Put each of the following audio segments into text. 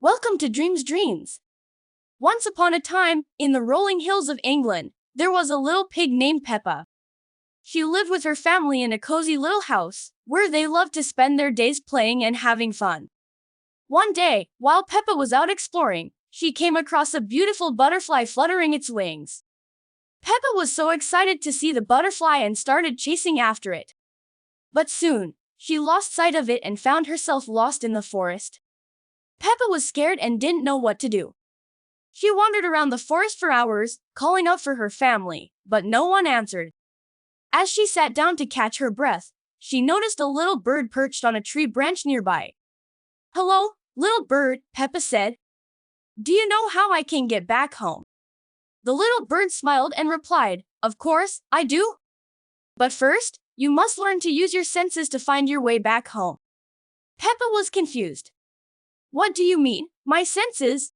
Welcome to Dreams. Once upon a time, in the rolling hills of England, there was a little pig named Peppa. She lived with her family in a cozy little house, where they loved to spend their days playing and having fun. One day, while Peppa was out exploring, she came across a beautiful butterfly fluttering its wings. Peppa was so excited to see the butterfly and started chasing after it. But soon, she lost sight of it and found herself lost in the forest. Peppa was scared and didn't know what to do. She wandered around the forest for hours, calling out for her family, but no one answered. As she sat down to catch her breath, she noticed a little bird perched on a tree branch nearby. "Hello, little bird," Peppa said. "Do you know how I can get back home?" The little bird smiled and replied, "Of course, I do. But first, you must learn to use your senses to find your way back home." Peppa was confused. "What do you mean, my senses?"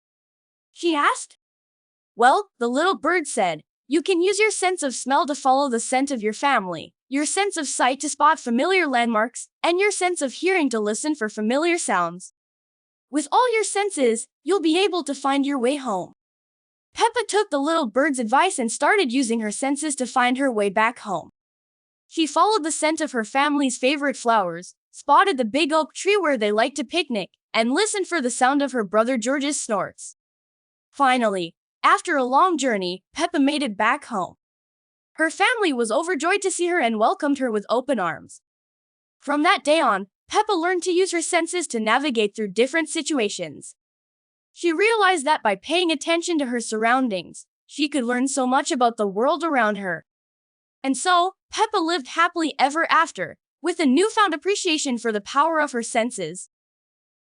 she asked. "Well," the little bird said, "you can use your sense of smell to follow the scent of your family, your sense of sight to spot familiar landmarks, and your sense of hearing to listen for familiar sounds. With all your senses, you'll be able to find your way home." Peppa took the little bird's advice and started using her senses to find her way back home. She followed the scent of her family's favorite flowers, spotted the big oak tree where they liked to picnic, and listened for the sound of her brother George's snorts. Finally, after a long journey, Peppa made it back home. Her family was overjoyed to see her and welcomed her with open arms. From that day on, Peppa learned to use her senses to navigate through different situations. She realized that by paying attention to her surroundings, she could learn so much about the world around her. And so, Peppa lived happily ever after, with a newfound appreciation for the power of her senses.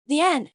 The end.